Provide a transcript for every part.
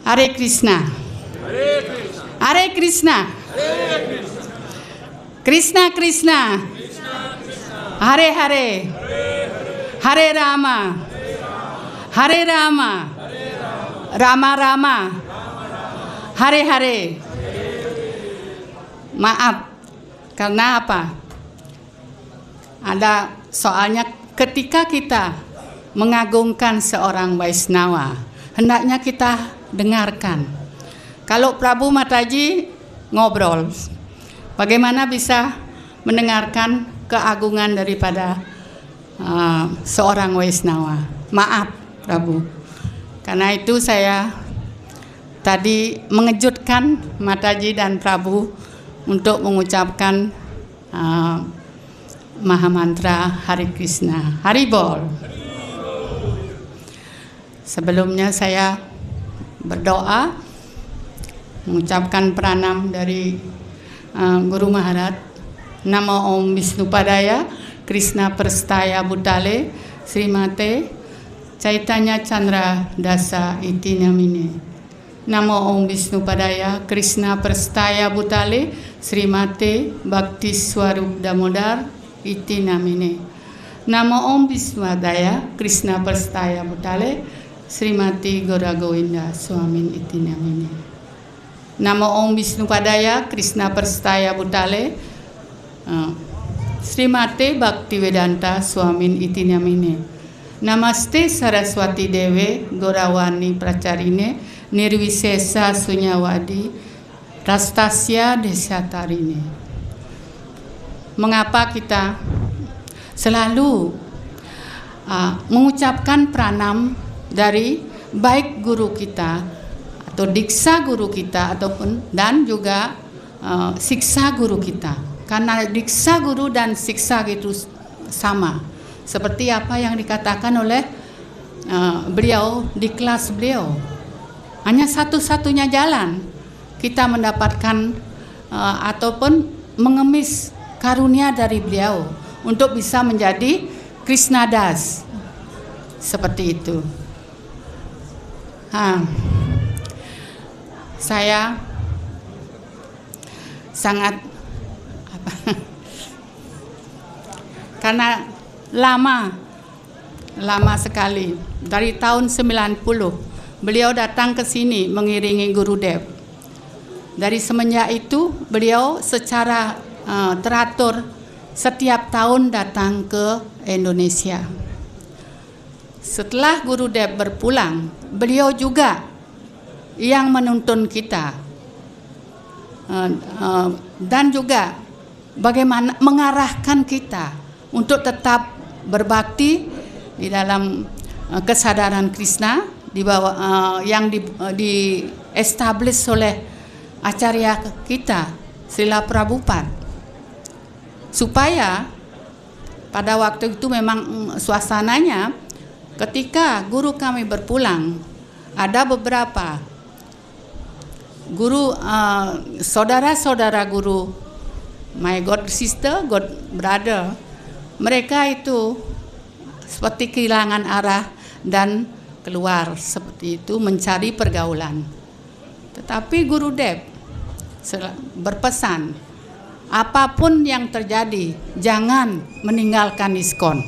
Hare Krishna. Hare Krishna. Krishna Krishna. Hare Hare. Hare Rama. Hare Rama. Rama Rama. Hare Hare. Maaf, karena apa? Ada soalnya ketika kita mengagungkan seorang Vaishnava, hendaknya kita dengarkan. Kalau Prabu Mataji ngobrol, bagaimana bisa mendengarkan keagungan daripada seorang Vaishnava? Maaf, Prabu. Karena itu saya tadi mengejutkan Mataji dan Prabu untuk mengucapkan Maha Mantra Hare Krishna. Hari Bol. Sebelumnya saya berdoa, mengucapkan pranam dari Guru Maharaj. Namo Om Vishnupadaya, Krishna Prastaya Bhutale, Srimate Chaitanya Chandra Dasa Iti Namine. Namo Om Vishnupadaya, Krishna Prastaya Bhutale, Srimate Bhakti Swarup Damodar Iti Namine. Namo Om Vishnupadaya, Krishna Prastaya Bhutale, Srimati Gora Govinda Swamin Iti Namine. Namo Om Vishnupadaya, Krishna Prastaya Bhutale, Srimate Bhakti Vedanta Swamin Iti Namine. Namaste Saraswati Deve Gorawani Pracarine Nirvisesa Sunyawadi Rastasya Desyatarine. Mengapa kita selalu mengucapkan pranam dari baik guru kita atau diksa guru kita ataupun dan juga siksa guru kita? Karena diksa guru dan siksa itu sama. Seperti apa yang dikatakan oleh beliau di kelas beliau. Hanya satu-satunya jalan kita mendapatkan ataupun mengemis karunia dari beliau untuk bisa menjadi Krishna Das. Seperti itu. Saya sangat karena lama sekali, dari tahun 90 beliau datang ke sini mengiringi Gurudev. Dari semenjak itu beliau secara teratur setiap tahun datang ke Indonesia. Setelah Gurudev berpulang, beliau juga yang menuntun kita dan juga bagaimana mengarahkan kita untuk tetap berbakti di dalam kesadaran Krishna di bawah yang di establish oleh acarya kita Srila Prabhupada, supaya pada waktu itu memang suasananya ketika guru kami berpulang, ada beberapa guru saudara-saudara guru, my God sister, God brother, mereka itu seperti kehilangan arah dan keluar seperti itu mencari pergaulan. Tetapi Gurudev berpesan, apapun yang terjadi jangan meninggalkan ISKCON.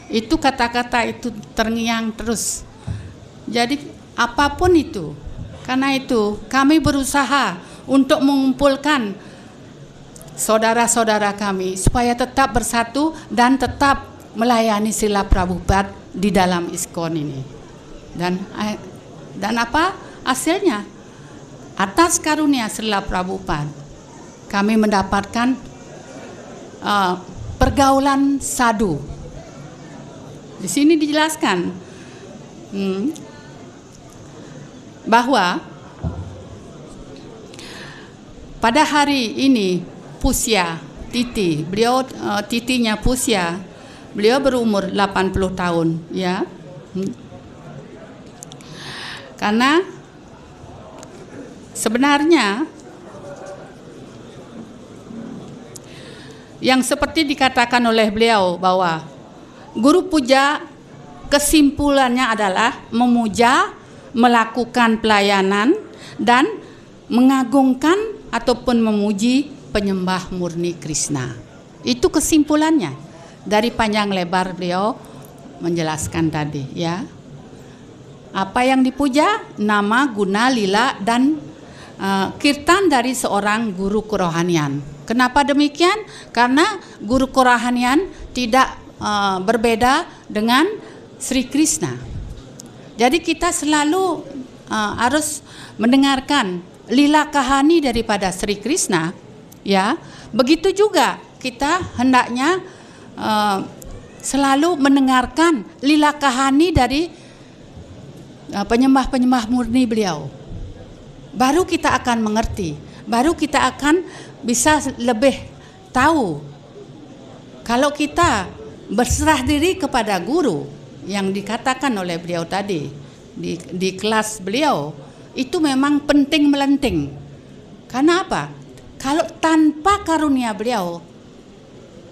Itu kata-kata itu terngiang terus. Jadi apapun itu, karena itu kami berusaha untuk mengumpulkan saudara-saudara kami supaya tetap bersatu dan tetap melayani Srila Prabhupada di dalam ISKCON ini. Dan apa hasilnya? Atas karunia Srila Prabhupada kami mendapatkan pergaulan sadhu. Di sini dijelaskan bahwa pada hari ini Pusya Titi, beliau titinya Pusya, beliau berumur 80 tahun, ya. Karena sebenarnya yang seperti dikatakan oleh beliau bahwa guru puja kesimpulannya adalah memuja, melakukan pelayanan, dan mengagungkan ataupun memuji penyembah murni Krishna. Itu kesimpulannya dari panjang lebar beliau menjelaskan tadi, ya. Apa yang dipuja? Nama, guna, lila, dan kirtan dari seorang guru kerohanian. Kenapa demikian? Karena guru kerohanian tidak berbeda dengan Sri Krishna. Jadi kita selalu harus mendengarkan lila kahani daripada Sri Krishna, ya. Begitu juga kita hendaknya selalu mendengarkan lila kahani dari penyembah-penyembah murni beliau. Baru kita akan mengerti, baru kita akan bisa lebih tahu. Kalau kita berserah diri kepada guru yang dikatakan oleh beliau tadi di kelas beliau, itu memang penting melenting. Karena apa? Kalau tanpa karunia beliau,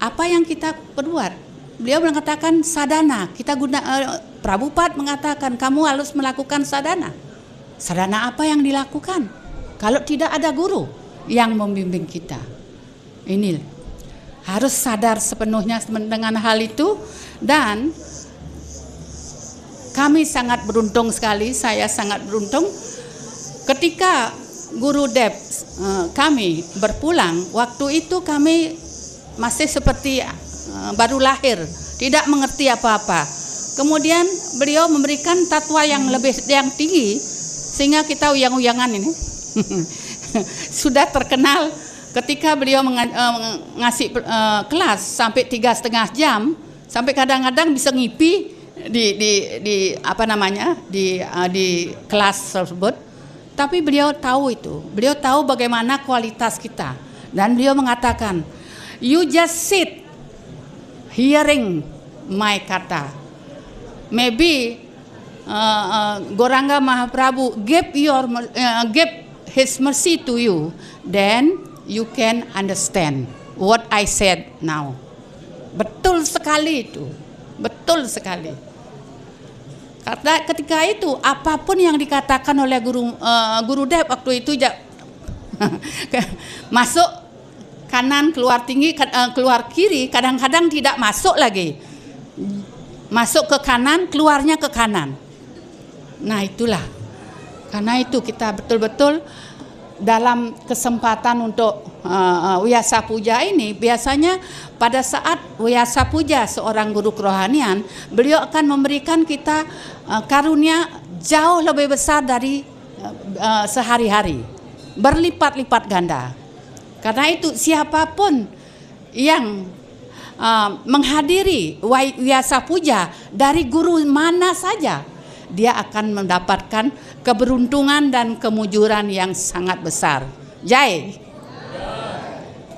apa yang kita perbuat? Beliau mengatakan sadhana. Prabhupada mengatakan kamu harus melakukan sadhana. Sadhana apa yang dilakukan? Kalau tidak ada guru yang membimbing kita. Ini harus sadar sepenuhnya dengan hal itu. Dan kami sangat beruntung sekali, saya sangat beruntung ketika Guru Dev kami berpulang. Waktu itu kami masih seperti baru lahir, tidak mengerti apa-apa. Kemudian beliau memberikan tatwa yang tinggi sehingga kita uyang-uyangan ini. Sudah terkenal ketika beliau ngasih kelas sampai 3,5 jam, sampai kadang-kadang bisa ngipi di kelas tersebut. Tapi beliau tahu itu, beliau tahu bagaimana kualitas kita, dan beliau mengatakan, you just sit hearing my kata. Maybe Gauranga Mahaprabhu give his mercy to you, then you can understand what I said now. Betul sekali itu, betul sekali. Karena ketika itu apapun yang dikatakan oleh Guru Dev waktu itu masuk kanan, keluar tinggi, keluar kiri, kadang-kadang tidak masuk lagi. Masuk ke kanan, keluarnya ke kanan. Nah itulah. Karena itu kita betul-betul dalam kesempatan untuk Vyasa Puja ini, biasanya pada saat Vyasa Puja seorang guru kerohanian, beliau akan memberikan kita karunia jauh lebih besar dari sehari-hari, berlipat-lipat ganda. Karena itu siapapun yang menghadiri Vyasa Puja dari guru mana saja, dia akan mendapatkan keberuntungan dan kemujuran yang sangat besar. Jai.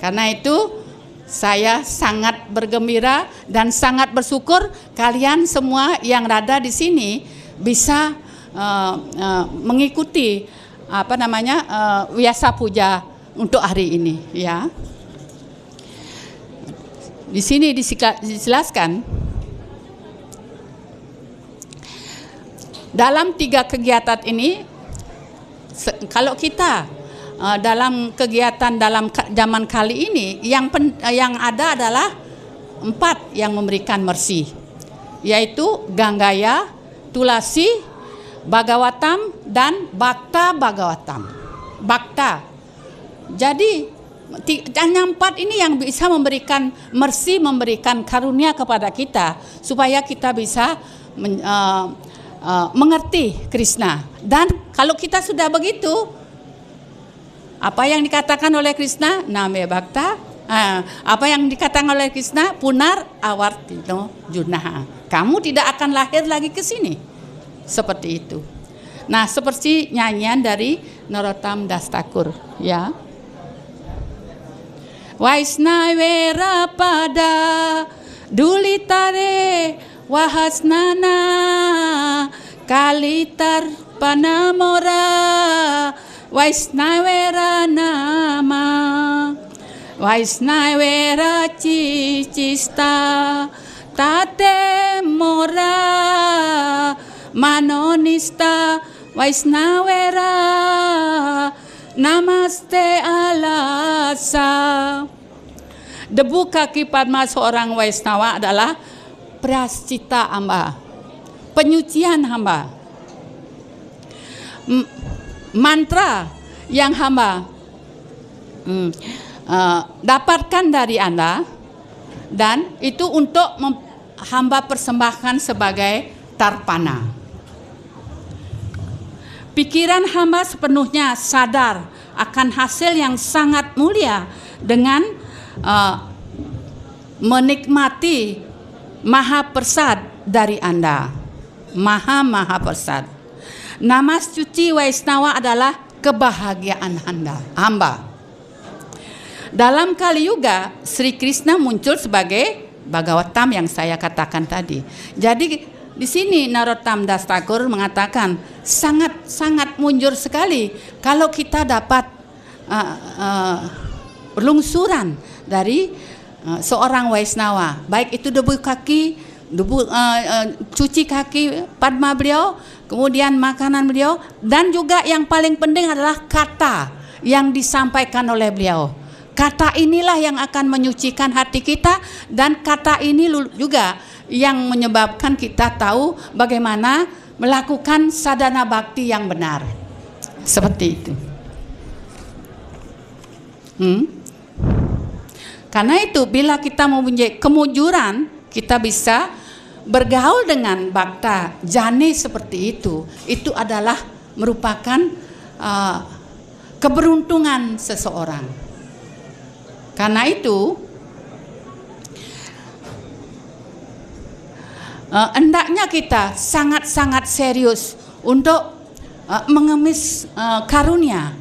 Karena itu saya sangat bergembira dan sangat bersyukur kalian semua yang ada di sini bisa mengikuti Vyasa Puja untuk hari ini, ya. Di sini dijelaskan dalam 3 kegiatan ini, kalau kita dalam kegiatan dalam zaman kali ini yang ada adalah 4 yang memberikan mercy, yaitu Ganggaya, Tulasi, Bhagavatam, dan Bhakta Bhagavatam. Bhakta. Jadi hanya 4 ini yang bisa memberikan mercy, memberikan karunia kepada kita supaya kita bisa mengerti Krishna. Dan kalau kita sudah begitu, apa yang dikatakan oleh Krishna, Name Bhakta, apa yang dikatakan oleh Krishna, Punar Awartino Junaha. Kamu tidak akan lahir lagi ke sini. Seperti itu. Nah, seperti nyanyian dari Narottam Das Thakur, ya. Vaisnavera pada dulitare wahasnana kalitar panamora Vaisnavera nama Vaisnavera cicista tate mora manonista Vaisnavera Namaste alasa. Debu kaki Padma seorang Waisnawa adalah praschita hamba, penyucian hamba. Mantra yang hamba dapatkan dari Anda, dan itu untuk hamba persembahkan sebagai tarpana. Pikiran hamba sepenuhnya sadar akan hasil yang sangat mulia dengan menikmati maha persad dari Anda. Maha persad. Nama suci Waisnawa adalah kebahagiaan hamba. Dalam Kali Yuga, Sri Krishna muncul sebagai Bhagavatam yang saya katakan tadi. Jadi di sini Narottam Das Thakur mengatakan sangat munjur sekali kalau kita dapat lungsuran dari seorang Waisnawa, baik itu debu kaki, cuci kaki Padma beliau, kemudian makanan beliau, dan juga yang paling penting adalah kata yang disampaikan oleh beliau. Kata inilah yang akan menyucikan hati kita, dan kata ini juga yang menyebabkan kita tahu bagaimana melakukan sadhana bhakti yang benar. Seperti itu. Karena itu bila kita mempunyai kemujuran, kita bisa bergaul dengan bhakta jani seperti itu. Itu adalah merupakan keberuntungan seseorang. Karena itu hendaknya kita sangat-sangat serius untuk mengemis karunia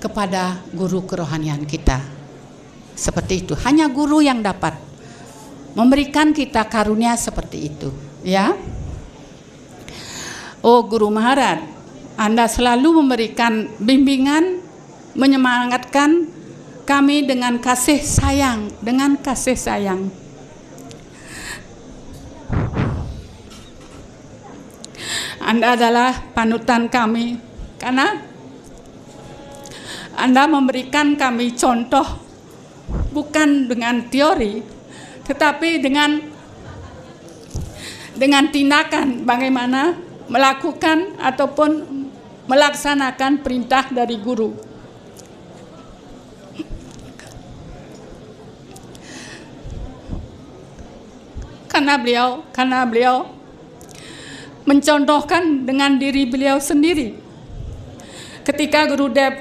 kepada guru kerohanian kita. Seperti itu. Hanya guru yang dapat memberikan kita karunia seperti itu, ya. Oh Guru Maharaj, Anda selalu memberikan bimbingan, menyemangatkan kami dengan kasih sayang, Anda adalah panutan kami karena Anda memberikan kami contoh bukan dengan teori, tetapi dengan tindakan bagaimana melakukan ataupun melaksanakan perintah dari guru. Karena beliau mencontohkan dengan diri beliau sendiri. Ketika Gurudev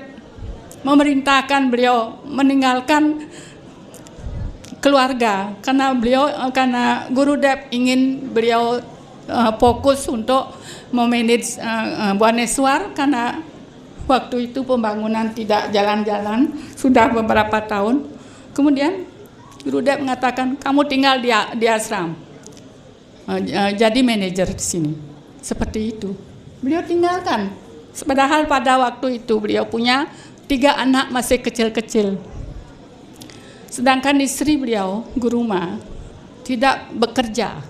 memerintahkan beliau meninggalkan keluarga, karena Gurudev ingin beliau fokus untuk memanage Bhubaneswar, karena waktu itu pembangunan tidak jalan-jalan sudah beberapa tahun. Kemudian Gurudev mengatakan, kamu tinggal di ashram, jadi manajer di sini. Seperti itu. Beliau tinggalkan. Padahal pada waktu itu beliau punya 3 anak masih kecil-kecil. Sedangkan istri beliau, Guruma, tidak bekerja.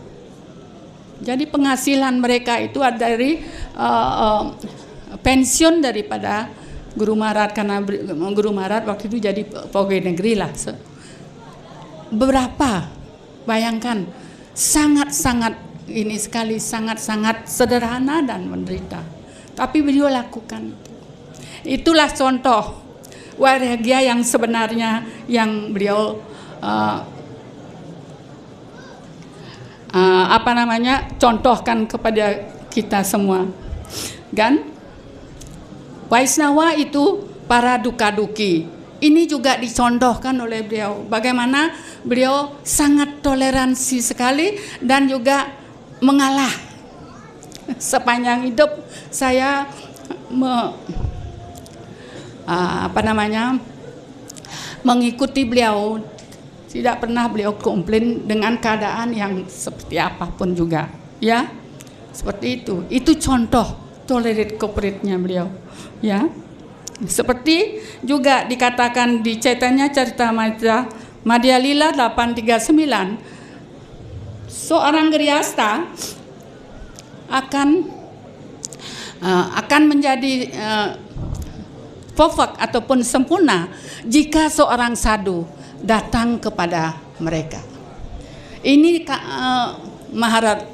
Jadi penghasilan mereka itu ada dari pensiun daripada Guru Maharaj, karena Guru Maharaj waktu itu jadi pegawai negeri lah. Berapa? Bayangkan, sangat-sangat sederhana dan menderita. Tapi beliau lakukan. Itulah contoh Vairagya yang sebenarnya yang beliau contohkan kepada kita semua. Kan? Vaisnawa itu para duka-duki. Ini juga dicontohkan oleh beliau. Bagaimana beliau sangat toleransi sekali dan juga mengalah. Sepanjang hidup saya mengikuti beliau, tidak pernah beliau komplain dengan keadaan yang seperti apapun juga, ya. Seperti itu. Itu contoh tolerate cooperate-nya beliau, ya. Seperti juga dikatakan di Chaitanya Charitamrita Madhya Lila 839, seorang Grihastha akan menjadi perfect ataupun sempurna jika seorang sadhu datang kepada mereka. Ini Maharaj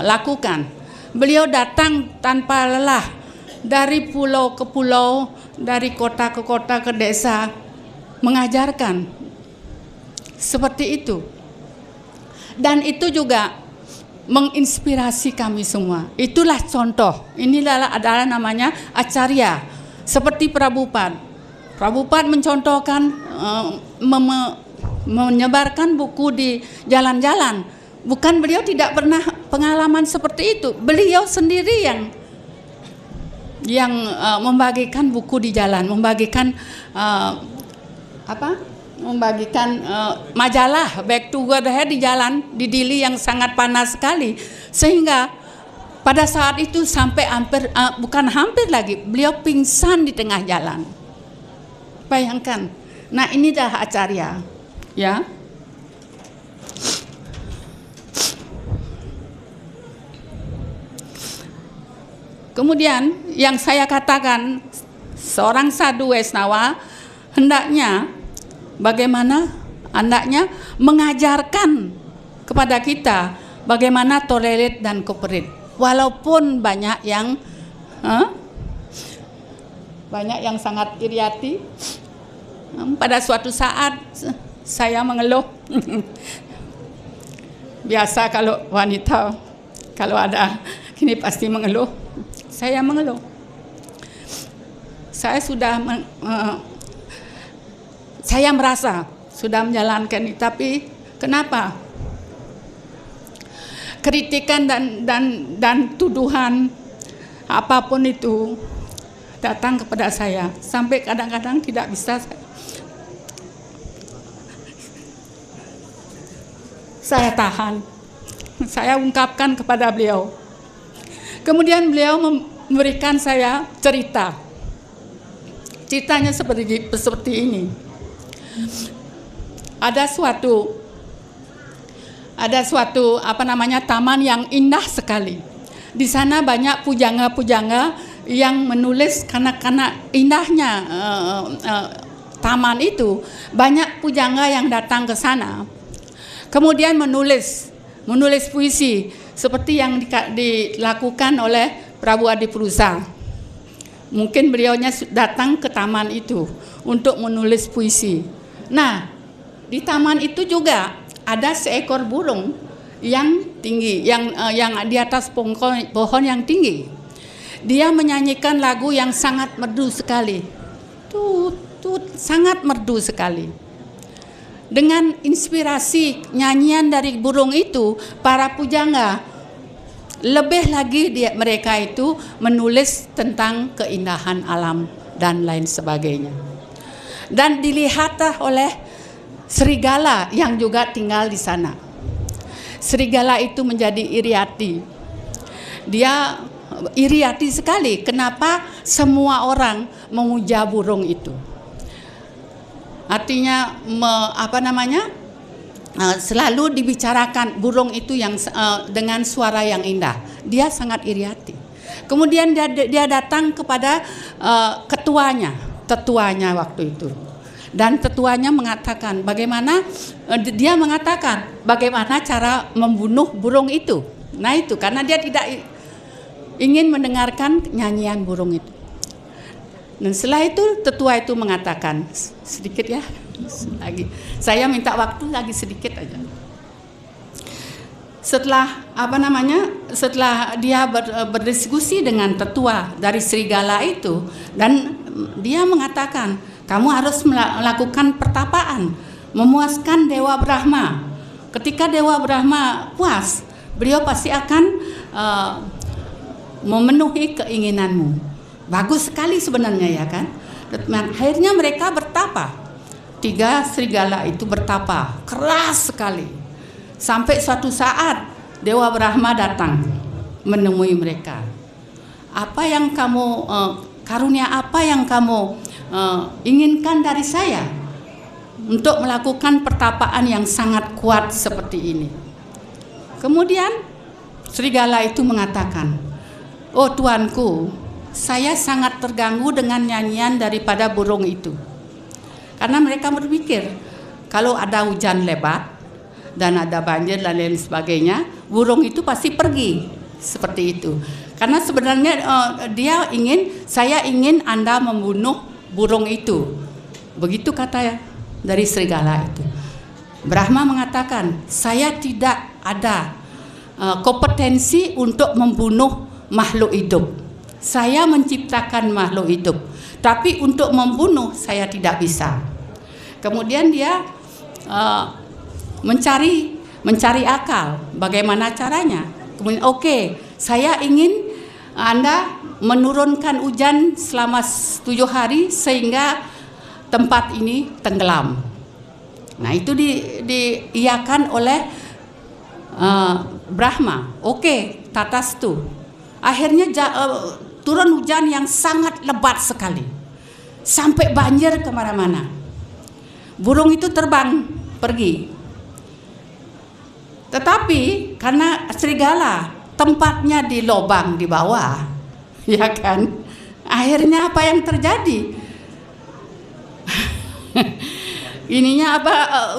lakukan. Beliau datang tanpa lelah dari pulau ke pulau, dari kota ke kota, ke desa, mengajarkan seperti itu. Dan itu juga menginspirasi kami semua. Itulah contoh. Inilah adalah namanya acarya. Seperti Prabhupada. Prabhupada mencontohkan, menyebarkan buku di jalan-jalan. Bukan beliau tidak pernah pengalaman seperti itu. Beliau sendiri yang membagikan buku di jalan, membagikan membagikan majalah Back to God di jalan di Dili yang sangat panas sekali, sehingga pada saat itu sampai bukan hampir lagi, beliau pingsan di tengah jalan. Bayangkan. Nah, ini dah acarya, ya. Kemudian yang saya katakan, seorang sadhu Waisnawa hendaknya mengajarkan kepada kita bagaimana tolerate dan cooperate. Walaupun banyak yang sangat iriati. Pada suatu saat saya mengeluh. Biasa kalau wanita kalau ada gini pasti mengeluh. Saya mengeluh. Saya sudah saya merasa sudah menjalankan ini, tapi kenapa kritikan dan tuduhan apapun itu datang kepada saya, sampai kadang-kadang tidak bisa saya tahan. Saya ungkapkan kepada beliau. Kemudian beliau memberikan saya cerita. Ceritanya seperti ini. Ada suatu taman yang indah sekali. Di sana banyak pujangga-pujangga yang menulis, karena indahnya taman itu, banyak pujangga yang datang ke sana. Kemudian menulis puisi seperti yang dilakukan oleh Prabu Adipurusa. Mungkin beliaunya datang ke taman itu untuk menulis puisi. Nah, di taman itu juga ada seekor burung yang tinggi, yang di atas pohon yang tinggi. Dia menyanyikan lagu yang sangat merdu sekali. Sangat merdu sekali. Dengan inspirasi nyanyian dari burung itu, para pujangga lebih lagi mereka itu menulis tentang keindahan alam dan lain sebagainya. Dan dilihatlah oleh serigala yang juga tinggal di sana. Serigala itu menjadi iriati. Dia iriati sekali. Kenapa semua orang memuja burung itu? Artinya selalu dibicarakan burung itu yang dengan suara yang indah. Dia sangat iriati. Kemudian dia datang kepada tetuanya waktu itu. Dan tetuanya mengatakan bagaimana cara membunuh burung itu. Nah itu karena dia tidak ingin mendengarkan nyanyian burung itu. Dan setelah itu tetua itu mengatakan, sedikit ya lagi, saya minta waktu lagi sedikit aja. Setelah dia berdiskusi dengan tetua dari serigala itu, dan dia mengatakan, kamu harus melakukan pertapaan, memuaskan Dewa Brahma. Ketika Dewa Brahma puas, beliau pasti akan memenuhi keinginanmu. Bagus sekali sebenarnya ya kan. Akhirnya mereka bertapa. 3 serigala itu bertapa keras sekali. Sampai suatu saat Dewa Brahma datang menemui mereka. Apa yang kamu karunia apa yang kamu inginkan dari saya untuk melakukan pertapaan yang sangat kuat seperti ini? Kemudian serigala itu mengatakan, oh Tuanku, saya sangat terganggu dengan nyanyian daripada burung itu. Karena mereka berpikir kalau ada hujan lebat dan ada banjir dan lain sebagainya, burung itu pasti pergi, seperti itu. Karena sebenarnya saya ingin Anda membunuh burung itu. Begitu kata dari serigala itu. Brahma mengatakan, saya tidak ada kompetensi untuk membunuh makhluk hidup. Saya menciptakan makhluk hidup, tapi untuk membunuh saya tidak bisa. Kemudian dia mencari akal, bagaimana caranya. Kemudian saya ingin Anda menurunkan hujan selama 7 hari sehingga tempat ini tenggelam. Nah, itu diiyakan oleh Brahma. Tatastu. Akhirnya turun hujan yang sangat lebat sekali, sampai banjir kemana-mana. Burung itu terbang pergi. Tetapi karena serigala tempatnya di lubang di bawah, ya kan? Akhirnya apa yang terjadi?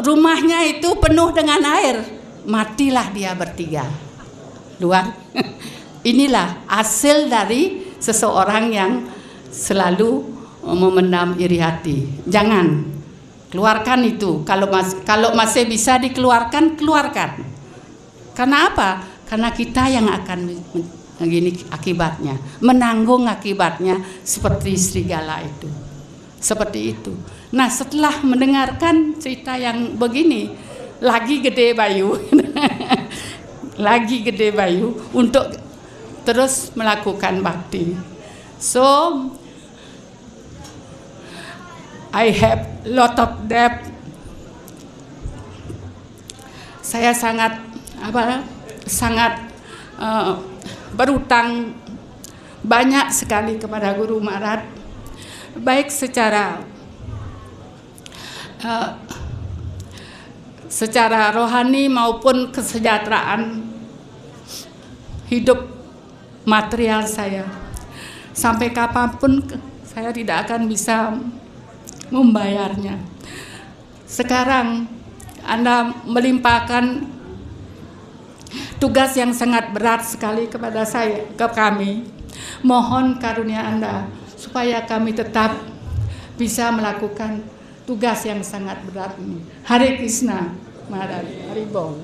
Rumahnya itu penuh dengan air, matilah dia bertiga. Luar. Inilah hasil dari seseorang yang selalu memendam iri hati. Jangan keluarkan itu. Kalau masih bisa dikeluarkan, keluarkan. Karena apa? Karena kita yang akan akibatnya, menanggung akibatnya seperti serigala itu. Seperti itu. Nah, setelah mendengarkan cerita yang begini, lagi gede bayu. Lagi gede bayu untuk terus melakukan bakti. So I have lot of debt. Saya sangat berutang banyak sekali kepada Guru Maharaj, baik secara rohani maupun kesejahteraan hidup material saya. Sampai kapanpun saya tidak akan bisa membayarnya. Sekarang Anda melimpahkan tugas yang sangat berat sekali kepada kami. Mohon karunia Anda supaya kami tetap bisa melakukan tugas yang sangat berat ini. Hare Krishna, Maharaj, Haribol.